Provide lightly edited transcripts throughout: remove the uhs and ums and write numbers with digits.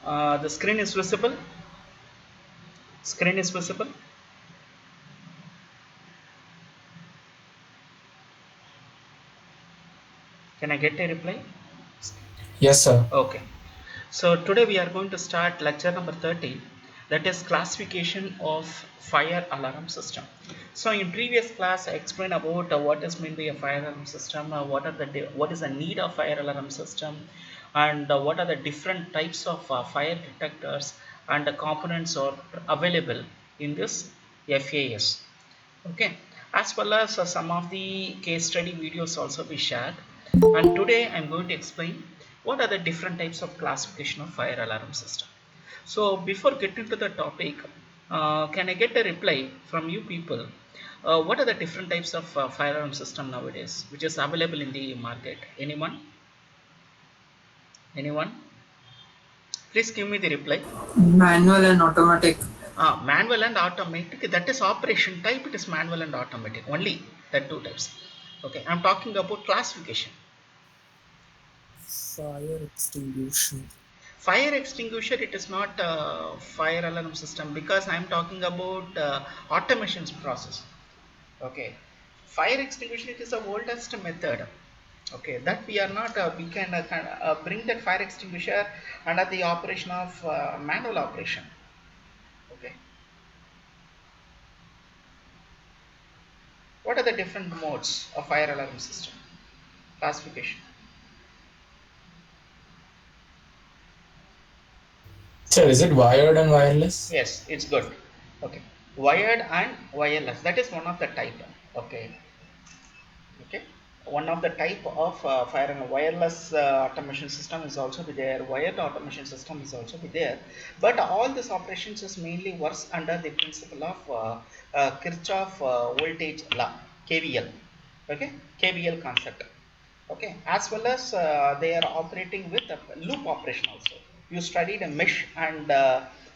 The screen is visible. Screen is visible. Can I get a reply? Yes, sir. Okay. So today we are going to start lecture number 30, that is classification of fire alarm system. So in previous class I explained about what is meant by a fire alarm system, what is the need of fire alarm system, and what are the different types of fire detectors and the components are available in this FAS. Okay, as well as some of the case study videos also be shared, and today I'm going to explain what are the different types of classification of fire alarm system. So before getting to the topic, can I get a reply from you people? What are the different types of fire alarm system nowadays which is available in the market? Anyone, please give me the reply. Manual and automatic. Manual and automatic, that is operation type, it is manual and automatic only, that two types. Okay, I'm talking about classification. Fire extinguisher. Fire extinguisher, it is not fire alarm system, because I'm talking about automations process. Okay, fire extinguisher, it is the oldest method. Okay, that we are not we can bring that fire extinguisher under the operation of manual operation. Okay, what are the different modes of fire alarm system classification? Sir, is it wired and wireless? Yes, it's good. Okay, wired and wireless, that is one of the type. Okay, okay, one of the type of fire and wireless automation system is also be there. Wired automation system is also be there, but all these operations is mainly works under the principle of Kirchhoff voltage law, KVL. Okay, KVL concept. Okay, as well as they are operating with a loop operation also. You studied a mesh and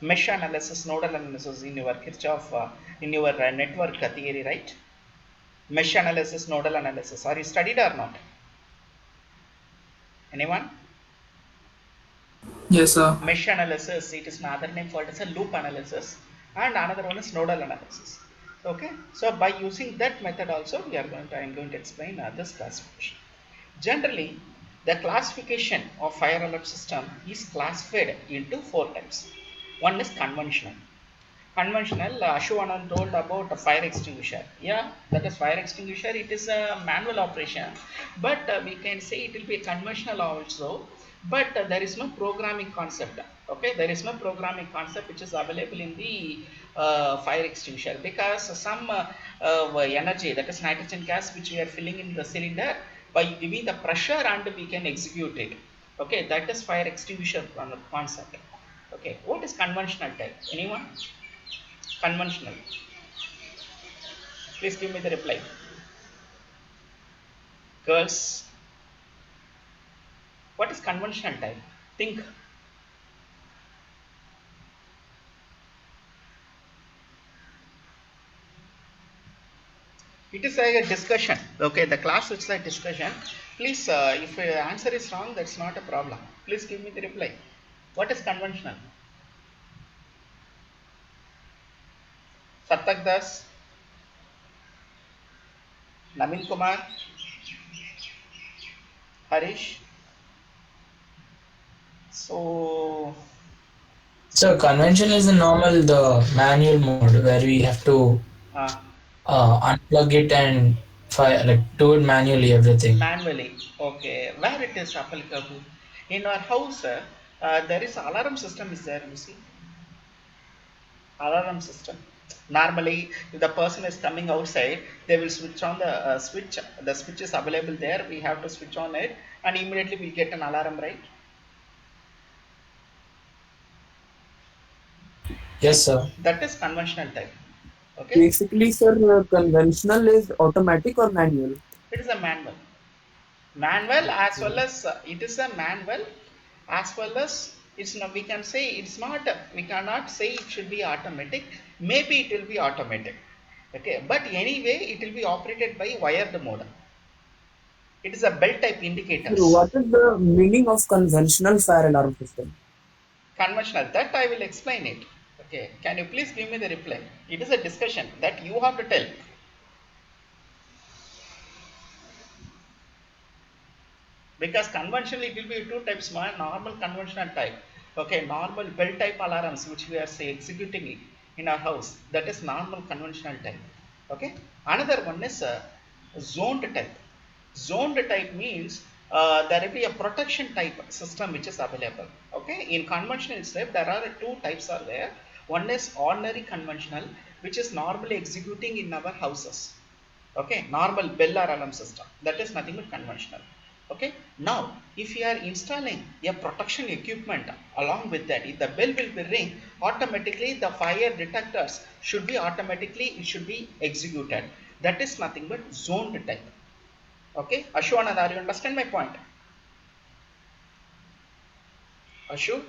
mesh analysis, nodal analysis in your Kirchhoff in your network theory, right? Mesh analysis, nodal analysis. Are you studied or not? Anyone? Yes, sir. Mesh analysis, it is another name called as a loop analysis, and another one is nodal analysis. Okay, so by using that method also, I'm going to explain this classification. Generally, the classification of fire alarm system is classified into four types. One is conventional. Conventional, Ashwanand told about a fire extinguisher. Yeah, that is fire extinguisher. It is a manual operation, but we can say it will be conventional also. But there is no programming concept. Okay, there is no programming concept which is available in the fire extinguisher, because some energy, that is nitrogen gas, which we are filling in the cylinder by giving the pressure, and we can execute it. Okay, that is fire extinguisher concept. Okay, what is conventional type? Anyone? Conventional. Please give me the reply. Girls, what is conventional type? Think. It is like a discussion. Okay, the class is like discussion. Please, if your answer is wrong, that's not a problem. Please give me the reply. What is conventional? Satak Das, Namil Kumar, Harish. So, So convention is the normal, the manual mode where we have to uh, unplug it and fire, like do it manually everything. manually. Okay, where it is applicable? In our house, there is alarm system is there, you see. Alarm system. Normally, if the person is coming outside, they will switch on the switch. The switch is available there, we have to switch on it, and immediately we get an alarm, right? Yes, sir. That is conventional type. Okay, Basically, sir, conventional is automatic or manual. it is a manual, as well Okay. as it is a manual, as well as it's not, we can say it's not, we cannot say it should be automatic. Maybe it will be automatic. Okay, but anyway it will be operated by wired mode. It is a bell type Sir, indicators. what is the meaning of conventional fire alarm system? Conventional, that I will explain it. Okay, can you please give me the reply? It is a discussion that you have to tell. Because conventional it will be two types, one normal conventional type. Okay, normal bell type alarms which we are say executing it in our house, that is normal conventional type. Okay, another one is zoned type. Zoned type means there will be a protection type system which is available. Okay, in conventional itself there are two types are there. One is ordinary conventional, which is normally executing in our houses. Okay, normal bell or alarm system, that is nothing but conventional. Okay, now if you are installing a protection equipment along with that, if the bell will be ring, automatically the fire detectors should be automatically, it should be executed. That is nothing but zoned type. Okay, Ashu, are you understand my point? Ashu?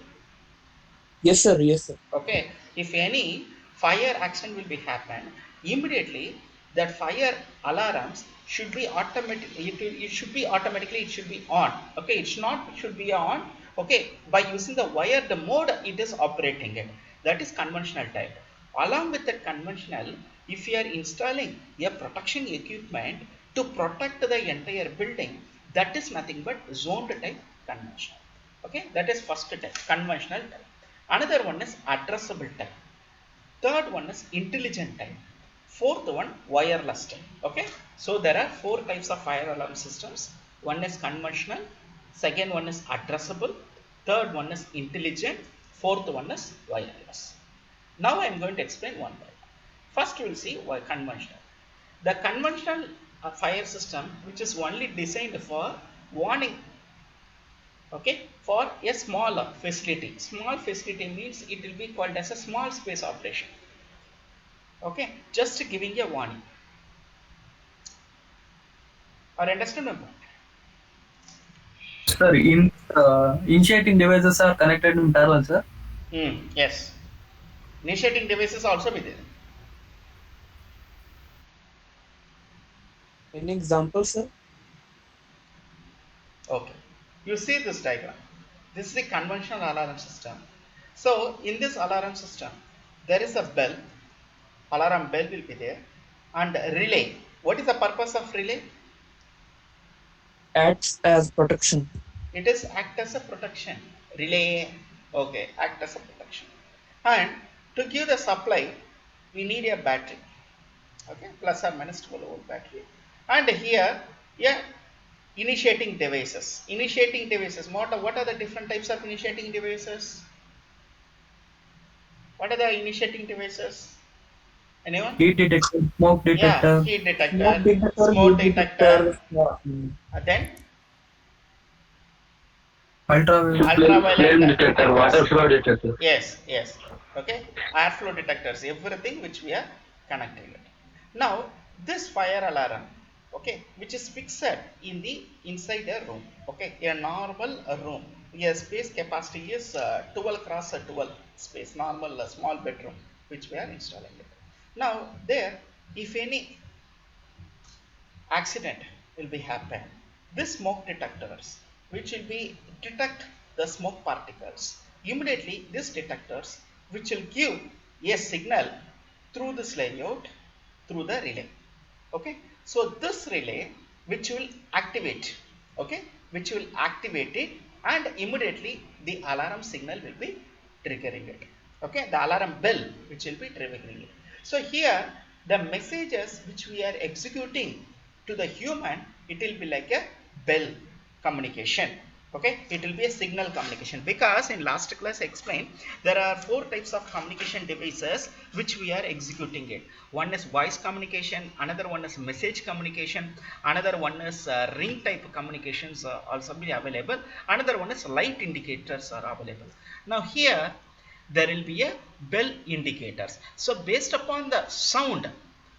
Yes, sir. Yes, sir. Okay, if any fire accident will be happen, immediately that fire alarms should be automatic, it should be automatically, it should be on. Okay, it's not, it should be on. Okay, by using the wire, the mode it is operating it, that is conventional type. Along with that conventional, if you are installing a protection equipment to protect the entire building, that is nothing but zoned type conventional. Okay, that is first type, conventional type. Another one is addressable type. Third one is intelligent type. Fourth one, wireless type. Okay, so there are four types of fire alarm systems. One is conventional, second one is addressable, third one is intelligent, fourth one is wireless. Now I am going to explain one by one. First we will see why conventional. The conventional fire system, which is only designed for warning, okay, for a small facility. Small facility means it will be called as a small space operation. Okay, just giving a warning. Or understand my point? Sir, initiating devices are connected in parallel, sir. Yes, initiating devices also be there. Any example, sir? Okay, you see this diagram, this is the conventional alarm system. So in this alarm system there is a bell, alarm bell will be there, and relay. What is the purpose of relay? Acts as protection. It is act as a protection. Relay, okay, act as a protection. And to give the supply, we need a battery. Okay, plus or minus 12 volt battery. And here, yeah, initiating devices. Initiating devices. What are the different types of initiating devices? What are the initiating devices? Anyone? Heat detector, smoke Yeah, detector, heat Smoke detector, detector, smoke heat detector, detector. Yeah. then ultraviolet. ultraviolet Flame detector, water detectors. flow detector. Yes, yes. Okay. Airflow detectors, everything which we are connecting it. Now, this fire alarm, okay, which is fixed in the inside a room. Okay, a normal room. A space capacity is 12 cross 12 space, normal small bedroom, which we are installing it. Now, there, if any accident will be happen, this smoke detectors which will be detect the smoke particles, immediately these detectors which will give a signal through this layout, through the relay. Okay, so this relay which will activate, okay, which will activate it, and immediately the alarm signal will be triggering it. Okay, the alarm bell which will be triggering it. So here the messages which we are executing to the human, it will be like a bell communication. Okay, it will be a signal communication, because in last class I explained there are four types of communication devices which we are executing it. One is voice communication, another one is message communication, another one is ring type communications also be available, another one is light indicators are available. Now here there will be a bell indicators. So based upon the sound,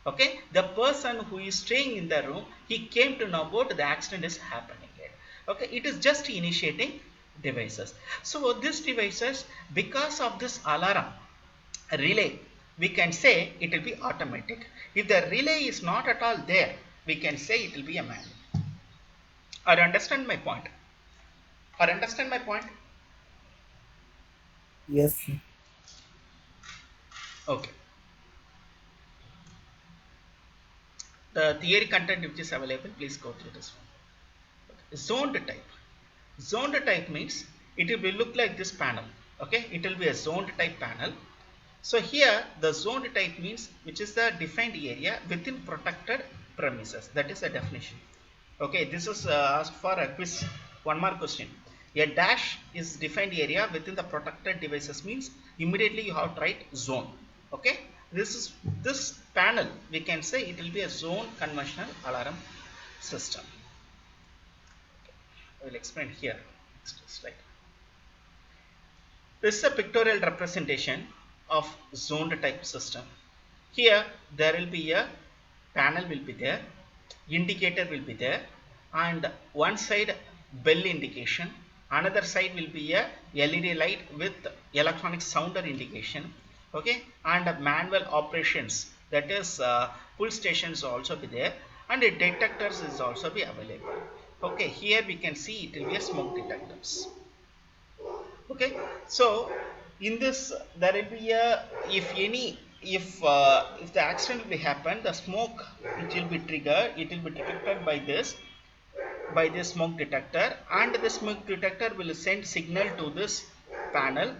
okay, the person who is staying in the room, he came to know about the accident is happening here. Okay, it is just initiating devices. So these devices, because of this alarm relay, we can say it will be automatic. If the relay is not at all there, we can say it will be a manual. Or understand my point? Or understand my point? Yes, sir. Okay. The theory content which is available, please go through this one. Okay. Zoned type. Zoned type means it will look like this panel. Okay, it will be a zoned type panel. So here the zoned type means which is the defined area within protected premises. That is a definition. Okay, this is asked for a quiz. One more question. A dash is defined area within the protected devices means immediately you have to write zone. Okay, this panel we can say it will be a zone conventional alarm system. I will explain here. Right. This is a pictorial representation of zoned type system. Here there will be a panel will be there, indicator will be there, and one side bell indication, another side will be a LED light with electronic sounder indication. Okay, and manual operations, that is pull stations also be there, and the detectors is also be available. Okay, here we can see it will be a smoke detectors. Okay, so in this there will be a, if the accident will happen, the smoke it will be triggered, it will be detected by this smoke detector, and the smoke detector will send signal to this panel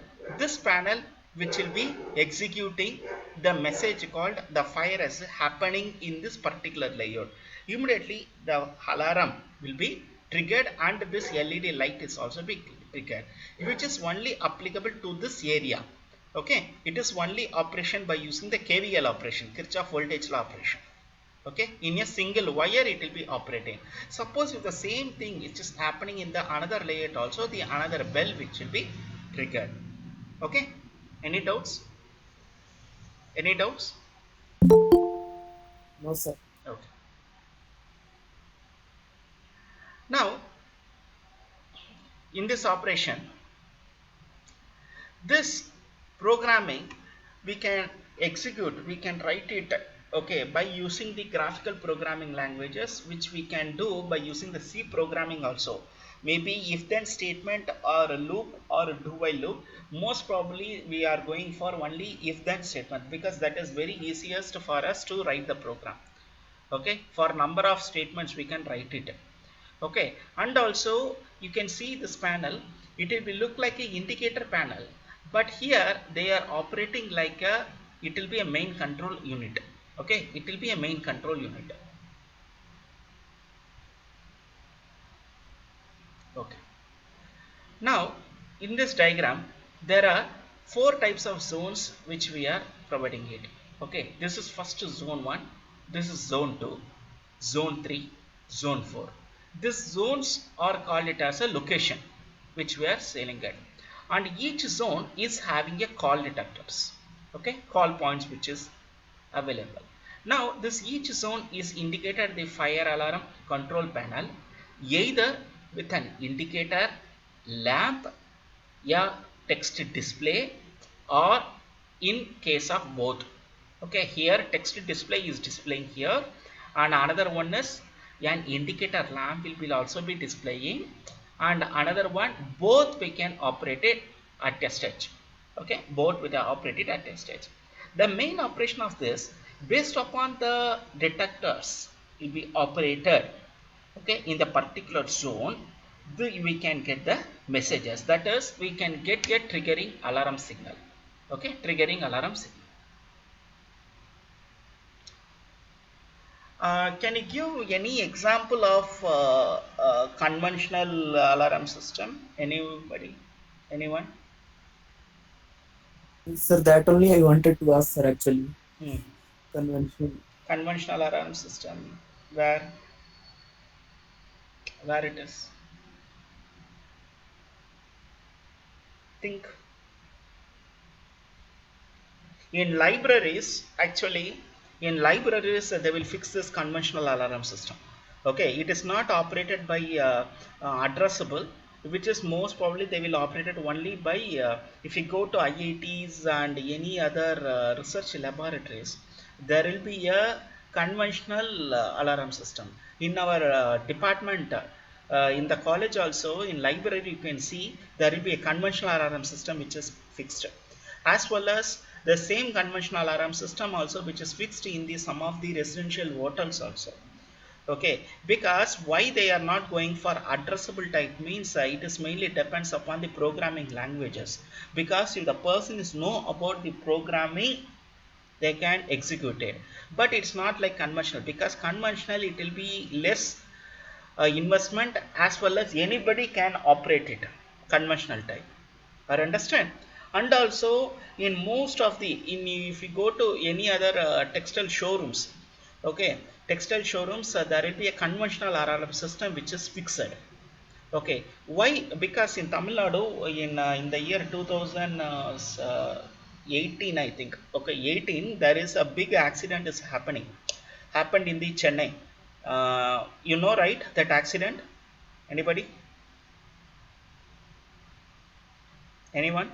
which will be executing the message called the fire is happening in this particular layout. Immediately the alarm will be triggered and this LED light is also be triggered, which is only applicable to this area. Okay, it is only operation by using the KVL operation, Kirchhoff voltage law operation. Okay, in a single wire it will be operating. Suppose if the same thing is just happening in the another layout also, the another bell which will be triggered. Okay, any doubts? Any doubts? No, sir. Okay. Now in this operation, this programming we can execute, we can write it, okay, by using the graphical programming languages, which we can do by using the C programming also. Maybe if then statement or a loop or a do while loop, most probably we are going for only if then statement, because that is very easiest for us to write the program. Okay, for number of statements we can write it. Okay, and also you can see this panel, it will be look like a indicator panel, but here they are operating like a, it will be a main control unit. Okay, it will be a main control unit. Okay, now in this diagram there are four types of zones which we are providing it. Okay, this is first zone 1, this is zone 2, zone 3, zone 4. These zones are called it as a location which we are sailing at, and each zone is having a call detectors. Okay, call points which is available. Now this each zone is indicated the fire alarm control panel either with an indicator, lamp, yeah, text display, or in case of both. Okay, here text display is displaying here, and another one is an indicator lamp will be also be displaying, and another one both we can operate it at test stage. Okay, both we are operated at test stage. The main operation of this based upon the detectors will be operated, okay, in the particular zone, we can get the messages, that is we can get a triggering alarm signal. Okay, triggering alarm signal. Can you give any example of conventional alarm system? Anybody? Anyone? Sir, that only I wanted to ask, sir, actually. Hmm. Conventional. Conventional alarm system, where it is? Think. In libraries, actually in libraries they will fix this conventional alarm system. Okay, it is not operated by addressable, which is most probably they will operate it only by if you go to IITs and any other research laboratories, there will be a conventional alarm system. In our department, in the college also, in library you can see there will be a conventional alarm system which is fixed, as well as the same conventional alarm system also which is fixed in the some of the residential hotels also. Okay, because why they are not going for addressable type means it is mainly depends upon the programming languages, because if the person is know about the programming they can execute it, but it's not like conventional, because conventional it will be less investment, as well as anybody can operate it, conventional type. I understand. And also in most of the if you go to any other textile showrooms, okay, textile showrooms, there will be a conventional RRM system which is fixed. Okay, why? Because in Tamil Nadu in the year 2018, I think, okay, 18, there is a big accident is happened in the Chennai. You know, right, that accident? Anybody? Anyone?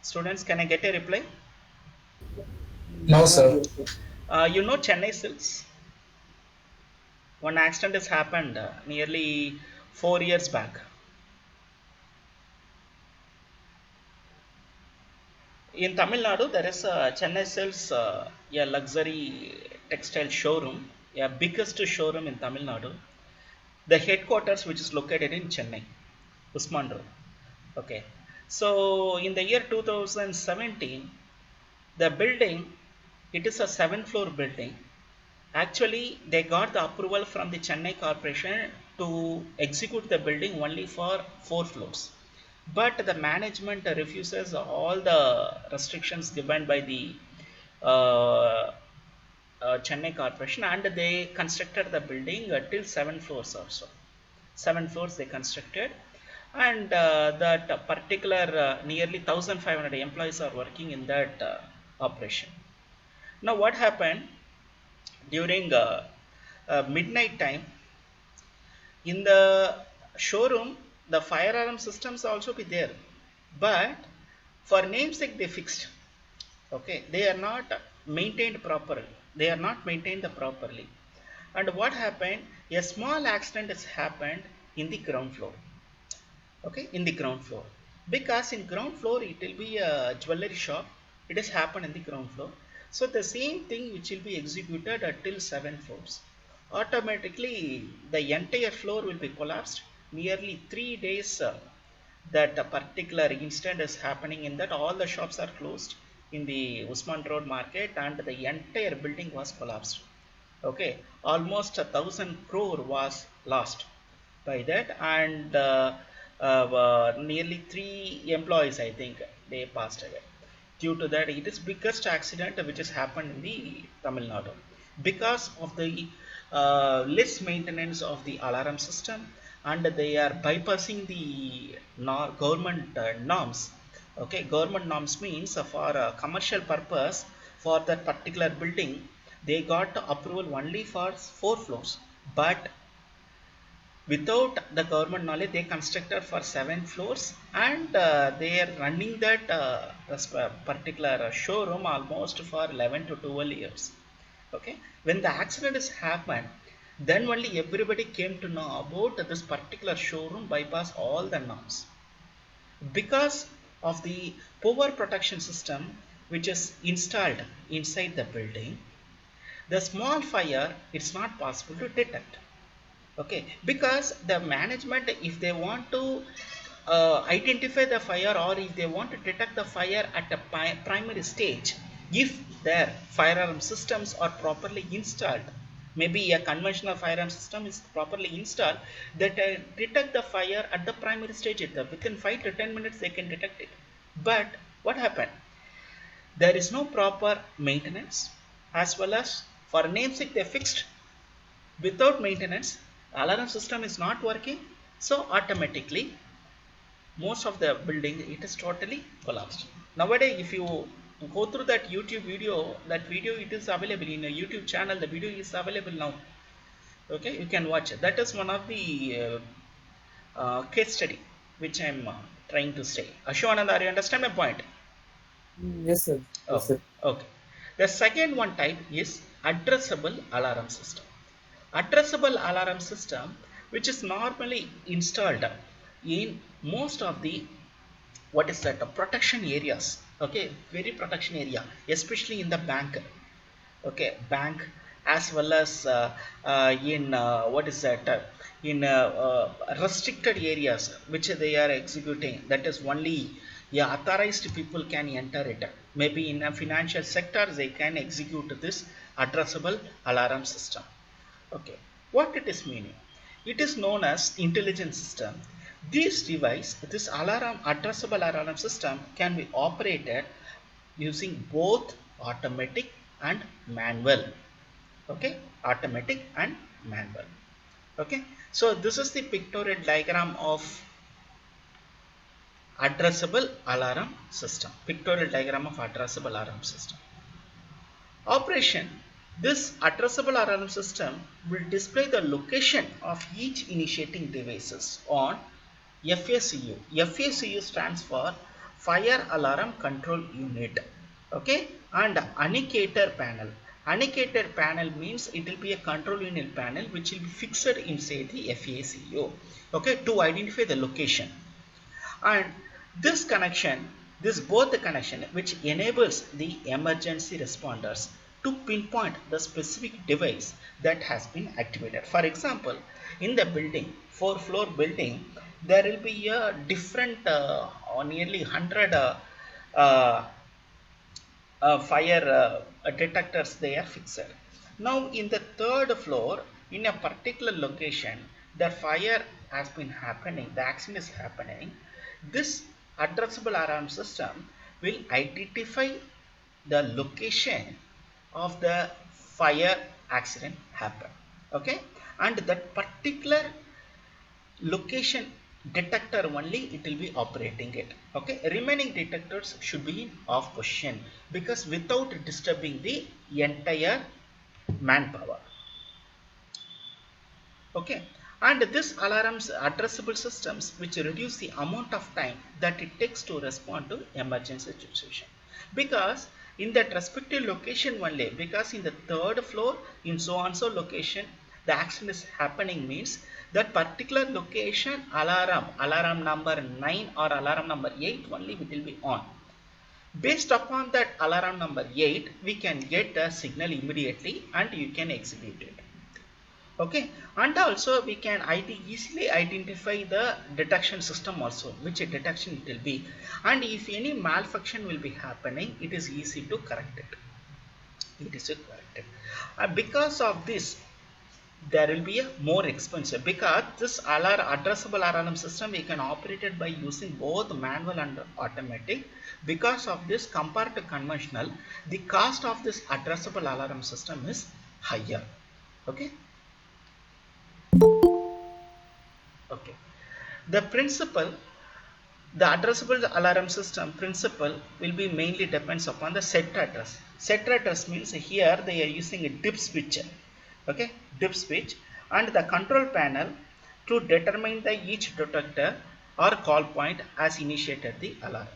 Students, can I get a reply? No, sir. You know Chennai Silks? One accident has happened nearly 4 years back. In Tamil Nadu, there is a Chennai Silks, a luxury textile showroom, a biggest showroom in Tamil Nadu. The headquarters, which is located in Chennai, Usman Road. Okay. So in the year 2017, the building, it is a 7-floor building. Actually, they got the approval from the Chennai Corporation to execute the building only for 4 floors. But the management refuses all the restrictions given by the uh, Chennai Corporation, and they constructed the building till 7 floors also. 7 floors they constructed, and that particular nearly 1,500 employees are working in that operation. Now, what happened during midnight time in the showroom? The fire alarm systems also be there, but for namesake they fixed. Okay, they are not maintained properly, they are not maintained properly. And what happened, a small accident has happened in the ground floor. Okay, in the ground floor, because in ground floor it will be a jewelry shop, it has happened in the ground floor. So the same thing which will be executed till 7 floors, automatically the entire floor will be collapsed. Nearly 3 days that a particular incident is happening, in that all the shops are closed in the Usman Road market, and the entire building was collapsed. Okay, almost 1,000 crore was lost by that, and nearly 3 employees, I think, they passed away due to that. It is biggest accident which has happened in the Tamil Nadu, because of the less maintenance of the alarm system, and they are bypassing the government norms. Okay, government norms means for a commercial purpose, for that particular building they got approval only for 4 floors, but without the government knowledge they constructed for 7 floors, and they are running that particular showroom almost for 11 to 12 years. Okay, when the accident has happened, then only everybody came to know about this particular showroom bypass all the norms. Because of the power protection system which is installed inside the building, the small fire it's not possible to detect. Okay, because the management, if they want to identify the fire, or if they want to detect the fire at a primary stage, if their fire alarm systems are properly installed, maybe a conventional fire alarm system is properly installed, that detect the fire at the primary stage itself. Within 5 to 10 minutes they can detect it. But what happened, there is no proper maintenance, as well as for namesake they fixed. Without maintenance, alarm system is not working, so automatically most of the building it is totally collapsed. Nowadays, if you go through that YouTube video, that video it is available in a YouTube channel, the video is available now. Okay, you can watch it. That is one of the case study which I am trying to say. Ashwanand, are you understand my point? Yes, sir. Yes, Oh, sir. okay. The second one type is addressable alarm system. addressable alarm system which is normally installed in most of the what is that protection areas, okay, very protection area, especially in the bank, okay, bank, as well as in what is that in restricted areas which they are executing, that is only, yeah, authorized people can enter it. Maybe in a financial sector they can execute this addressable alarm system. Okay, what it is meaning? It is known as intelligent system. This device, this alarm addressable alarm system can be operated using both automatic and manual. Okay, automatic and manual. Okay, so this is the pictorial diagram of addressable alarm system. Pictorial diagram of addressable alarm system. Operation. This addressable alarm system will display the location of each initiating devices on FACU. FACU stands for Fire Alarm Control Unit. Okay, and Annicator panel. Annicator panel means it will be a control unit panel which will be fixed inside the FACU. Okay, to identify the location. And this connection, this both the connection which enables the emergency responders to pinpoint the specific device that has been activated. For example, in the building, 4-floor building, there will be a different nearly 100 uh, fire detectors they are fixed. Now in the 3rd floor, in a particular location, the fire has been happening, the accident is happening. This addressable alarm system will identify the location of the fire accident happen. Okay, and that particular location detector only it will be operating it. Okay, remaining detectors should be in off position because without disturbing the entire manpower. Okay, and this alarms addressable systems which reduce the amount of time that it takes to respond to emergency situation, because in that respective location only, because in the 3rd floor in so and so location the accident is happening means that particular location alarm number 9 or alarm number 8 only it will be on. Based upon that alarm number 8 we can get a signal immediately and you can execute it. Okay, and also we can easily identify the detection system also, which detection it will be, and if any malfunction will be happening it is easy to correct it. It is corrected. Because of this there will be a more expensive, because this addressable alarm system we can operate it by using both manual and automatic. Because of this, compared to conventional, the cost of this addressable alarm system is higher. Okay, okay, the principle, the addressable alarm system principle will be mainly depends upon the set address. Set address means here they are using a dip switch. Okay, dip switch and the control panel to determine the each detector or call point as initiated the alarm.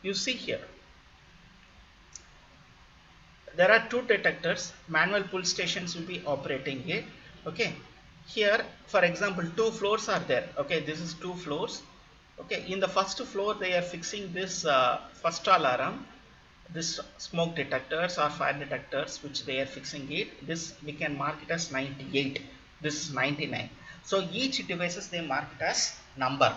You see here there are 2 detectors, manual pull stations will be operating it. Okay, here for example 2 floors are there. Okay, this is 2 floors. Okay, in the first floor they are fixing this first alarm, this smoke detectors or fire detectors which they are fixing it. This we can mark it as 98, this is 99. So each devices they mark it as number.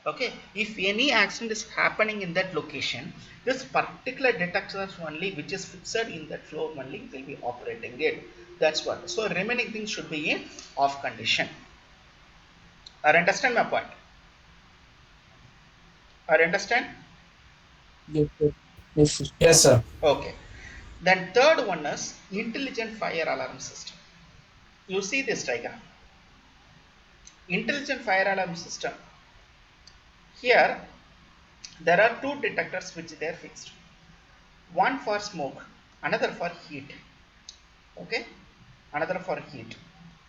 Okay, if any accident is happening in that location, this particular detectors only which is fixed in that floor only will be operating it. That's what. So remaining things should be in off condition. Or understand my point? Or understand? Yes, sir. Yes, sir. Yes, sir. Okay. Then third one is intelligent fire alarm system. You see this diagram. Intelligent fire alarm system. Here there are 2 detectors which they are fixed. One for smoke, another for heat. Okay, another for heat.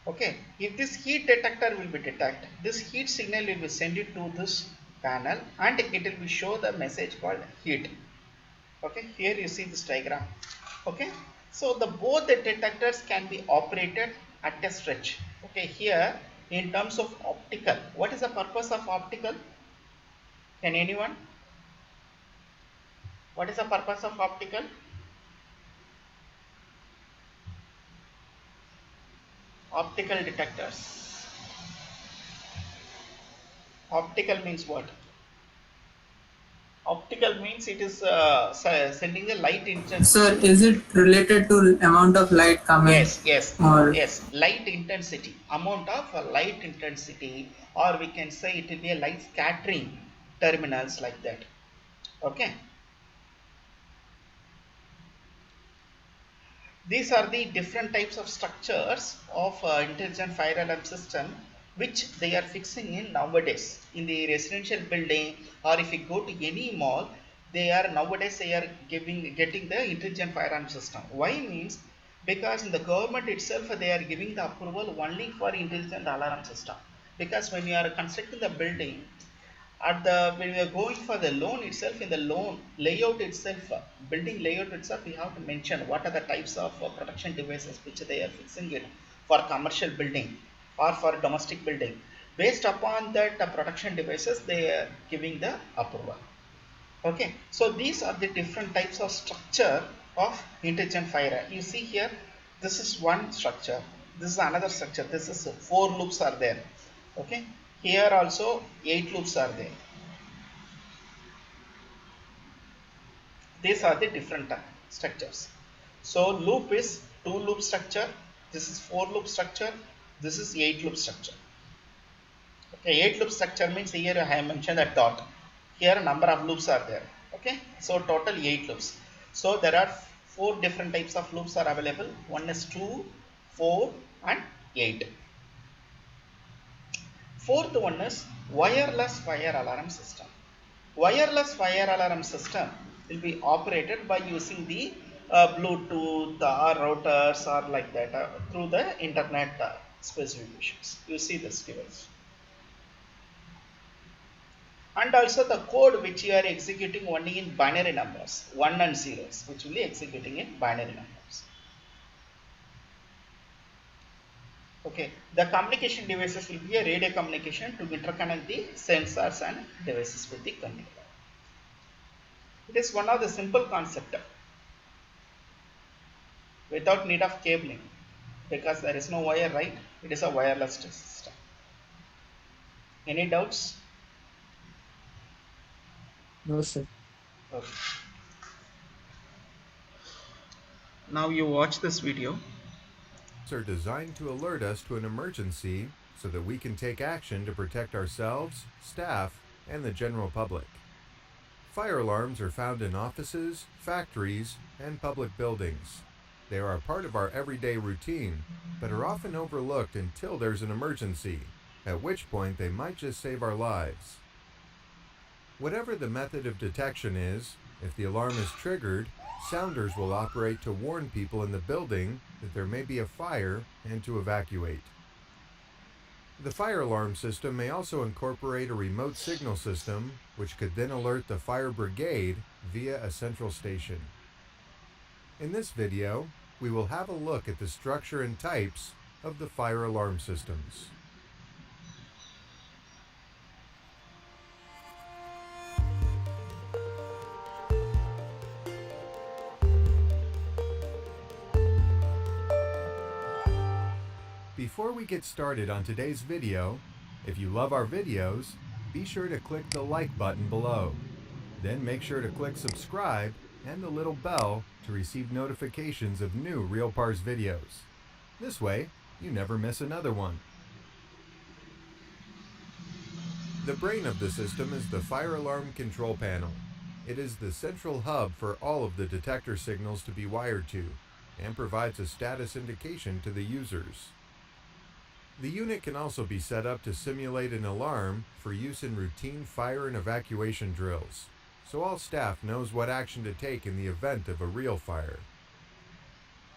Okay, if this heat detector will be detect, this heat signal will be sent it to this panel and it will be show the message called heat. Okay, here you see this diagram. Okay, so the both the detectors can be operated at a stretch. Okay, here in terms of optical, what is the purpose of optical? Can anyone? What is the purpose of optical? Optical detectors. Optical means what? Optical means it is sending the light Sir, intensity. is it related to amount of light coming Yes, yes, or yes. Light intensity, amount of light intensity, or we can say it will be a light scattering terminals like that. Okay. These are the different types of structures of intelligent fire alarm system which they are fixing in nowadays in the residential building, or if you go to any mall, they are nowadays they are getting the intelligent fire alarm system. Why means because in the government itself they are giving the approval only for intelligent alarm system, because when you are constructing the building at the when we are going for the loan itself, in the loan layout itself, building layout itself, we have to mention what are the types of protection devices which they are fixing it for commercial building or for domestic building. Based upon that protection devices they are giving the approval. Okay, so these are the different types of structure of intelligent fire. You see here, this is one structure, this is another structure, this is four loops are there. Okay, here also 8 loops are there. These are the different structures. So loop is 2 loop structure, this is 4 loop structure, this is 8 loop structure. Okay, 8 loop structure means here I have mentioned a dot. Here a number of loops are there. Okay, so total 8 loops. So there are 4 different types of loops are available. One is 2, 4 and 8. Fourth one is wireless fire alarm system. Wireless fire alarm system will be operated by using the Bluetooth or routers or like that through the internet specifications. You see this device. And also the code which you are executing only in binary numbers, 1 and 0s, which will be executing in binary numbers. Okay, the communication devices will be a radio communication to interconnect the sensors and devices with the controller. It is one of the simple concept without need of cabling, because there is no wire, right? It is a wireless system. Any doubts? No, sir. Okay. Now you watch this video. Are designed to alert us to an emergency so that we can take action to protect ourselves, staff, and the general public. Fire alarms are found in offices, factories, and public buildings. They are a part of our everyday routine, but are often overlooked until there's an emergency, at which point they might just save our lives. Whatever the method of detection is, if the alarm is triggered, sounders will operate to warn people in the building that there may be a fire and to evacuate. The fire alarm system may also incorporate a remote signal system, which could then alert the fire brigade via a central station. In this video, we will have a look at the structure and types of the fire alarm systems. Before we get started on today's video, if you love our videos, be sure to click the like button below. Then make sure to click subscribe and the little bell to receive notifications of new RealPARS videos. This way, you never miss another one. The brain of the system is the fire alarm control panel. It is the central hub for all of the detector signals to be wired to, and provides a status indication to the users. The unit can also be set up to simulate an alarm for use in routine fire and evacuation drills, so all staff knows what action to take in the event of a real fire.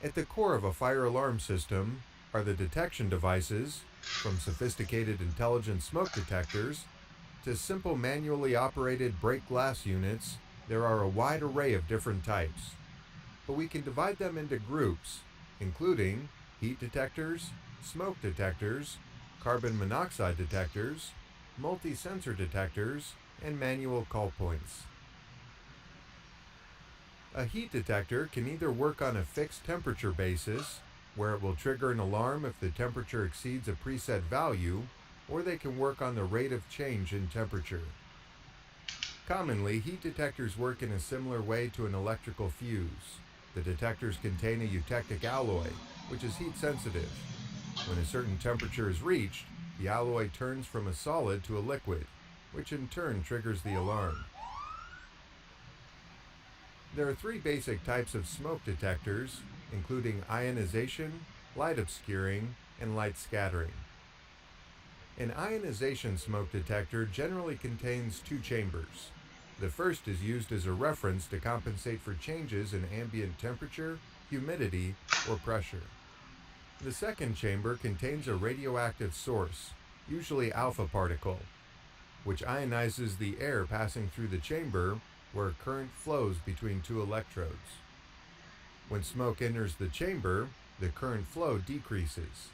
At the core of a fire alarm system are the detection devices, from sophisticated intelligent smoke detectors to simple manually operated break glass units. There are a wide array of different types. but we can divide them into groups, including heat detectors, smoke detectors, carbon monoxide detectors, multi-sensor detectors, and manual call points. A heat detector can either work on a fixed temperature basis, where it will trigger an alarm if the temperature exceeds a preset value, or they can work on the rate of change in temperature. Commonly, heat detectors work in a similar way to an electrical fuse. The detectors contain a eutectic alloy, which is heat sensitive. When a certain temperature is reached, the alloy turns from a solid to a liquid, which in turn triggers the alarm. There are three basic types of smoke detectors, including ionization, light obscuring, and light scattering. An ionization smoke detector generally contains two chambers. The first is used as a reference to compensate for changes in ambient temperature, humidity, or pressure. The second chamber contains a radioactive source, usually alpha particle, which ionizes the air passing through the chamber where current flows between two electrodes. When smoke enters the chamber, the current flow decreases.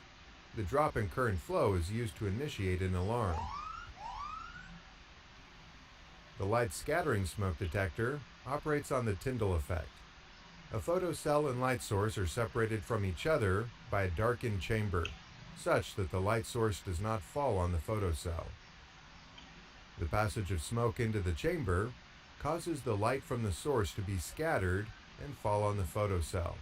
The drop in current flow is used to initiate an alarm. The light scattering smoke detector operates on the Tyndall effect. A photocell and light source are separated from each other by a darkened chamber, such that the light source does not fall on the photocell. The passage of smoke into the chamber causes the light from the source to be scattered and fall on the photocell.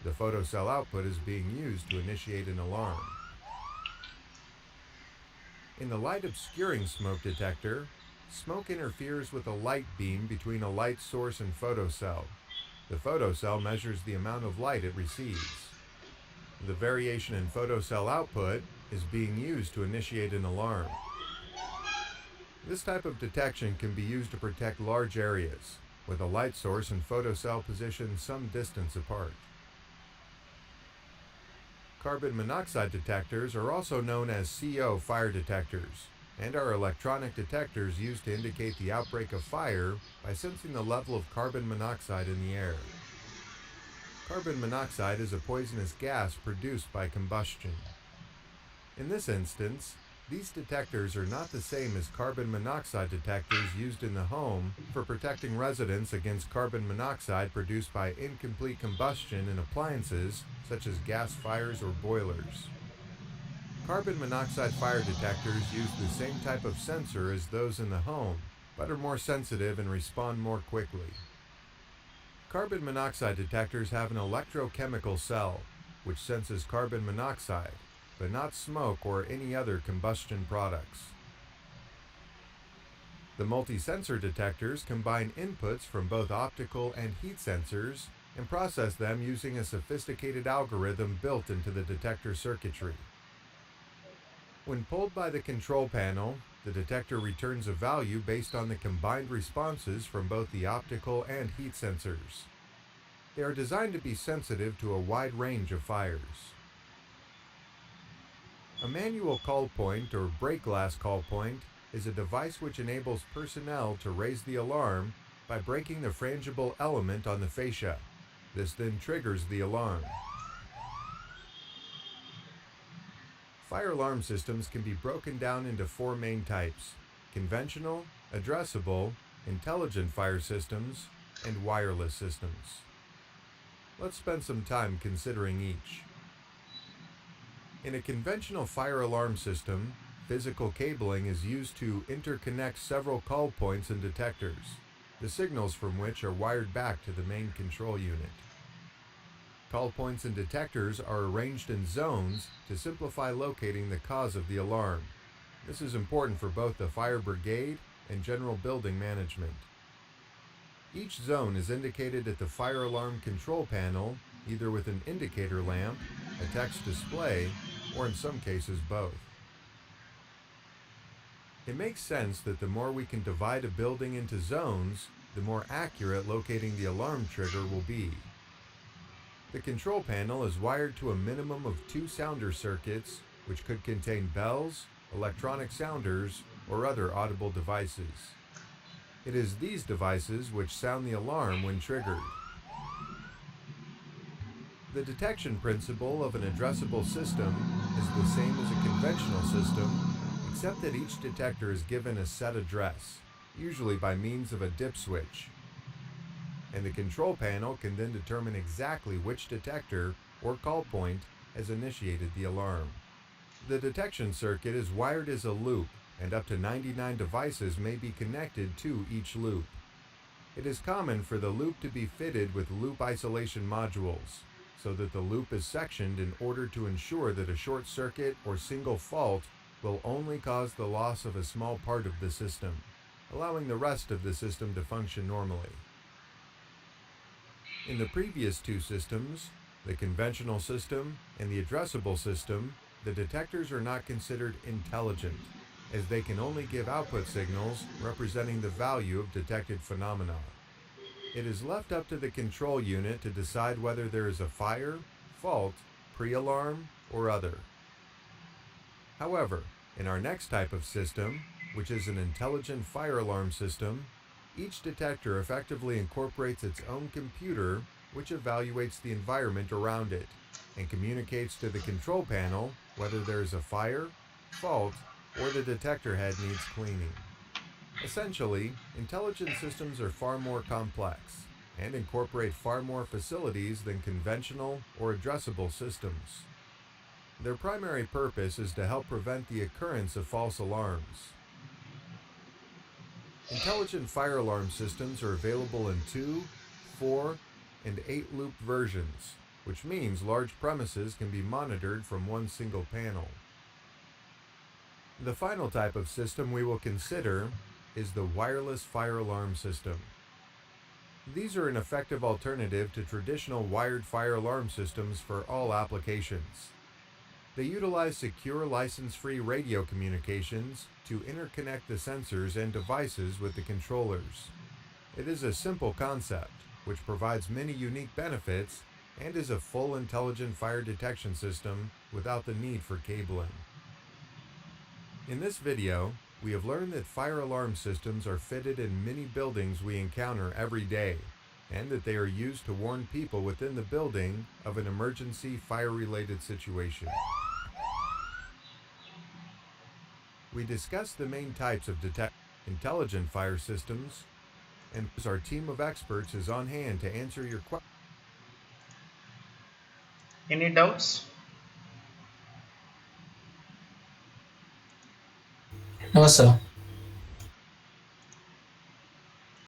The photocell output is being used to initiate an alarm. In the light obscuring smoke detector, smoke interferes with a light beam between a light source and photocell. The photocell measures the amount of light it receives. The variation in photocell output is being used to initiate an alarm. This type of detection can be used to protect large areas, with a light source and photocell positioned some distance apart. Carbon monoxide detectors are also known as CO fire detectors, and are electronic detectors used to indicate the outbreak of fire by sensing the level of carbon monoxide in the air. Carbon monoxide is a poisonous gas produced by combustion. In this instance, these detectors are not the same as carbon monoxide detectors used in the home for protecting residents against carbon monoxide produced by incomplete combustion in appliances such as gas fires or boilers. Carbon monoxide fire detectors use the same type of sensor as those in the home, but are more sensitive and respond more quickly. Carbon monoxide detectors have an electrochemical cell, which senses carbon monoxide, but not smoke or any other combustion products. The multi-sensor detectors combine inputs from both optical and heat sensors and process them using a sophisticated algorithm built into the detector circuitry. When pulled by the control panel, the detector returns a value based on the combined responses from both the optical and heat sensors. They are designed to be sensitive to a wide range of fires. A manual call point or break glass call point is a device which enables personnel to raise the alarm by breaking the frangible element on the fascia. This then triggers the alarm. Fire alarm systems can be broken down into four main types: conventional, addressable, intelligent fire systems, and wireless systems. Let's spend some time considering each. In a conventional fire alarm system, physical cabling is used to interconnect several call points and detectors, the signals from which are wired back to the main control unit. Call points and detectors are arranged in zones to simplify locating the cause of the alarm. This is important for both the fire brigade and general building management. Each zone is indicated at the fire alarm control panel, either with an indicator lamp, a text display, or in some cases both. It makes sense that the more we can divide a building into zones, the more accurate locating the alarm trigger will be. The control panel is wired to a minimum of 2 sounder circuits, which could contain bells, electronic sounders, or other audible devices. It is these devices which sound the alarm when triggered. The detection principle of an addressable system is the same as a conventional system, except that each detector is given a set address, usually by means of a dip switch. And the control panel can then determine exactly which detector or call point has initiated the alarm. The detection circuit is wired as a loop, and up to 99 devices may be connected to each loop. It is common for the loop to be fitted with loop isolation modules, so that the loop is sectioned in order to ensure that a short circuit or single fault will only cause the loss of a small part of the system, allowing the rest of the system to function normally. In the previous two systems, the conventional system and the addressable system, the detectors are not considered intelligent, as they can only give output signals representing the value of detected phenomena. It is left up to the control unit to decide whether there is a fire, fault, pre-alarm, or other. However, in our next type of system, which is an intelligent fire alarm system, each detector effectively incorporates its own computer, which evaluates the environment around it and communicates to the control panel whether there is a fire, fault, or the detector head needs cleaning. Essentially, intelligent systems are far more complex and incorporate far more facilities than conventional or addressable systems. Their primary purpose is to help prevent the occurrence of false alarms. Intelligent fire alarm systems are available in 2, 4, and 8 loop versions, which means large premises can be monitored from one single panel. The final type of system we will consider is the wireless fire alarm system. These are an effective alternative to traditional wired fire alarm systems for all applications. They utilize secure license-free radio communications to interconnect the sensors and devices with the controllers. It is a simple concept, which provides many unique benefits and is a full intelligent fire detection system without the need for cabling. In this video, we have learned that fire alarm systems are fitted in many buildings we encounter every day, and that they are used to warn people within the building of an emergency fire-related situation. We discussed the main types of intelligent fire systems, and our team of experts is on hand to answer your questions. Any doubts? No, sir.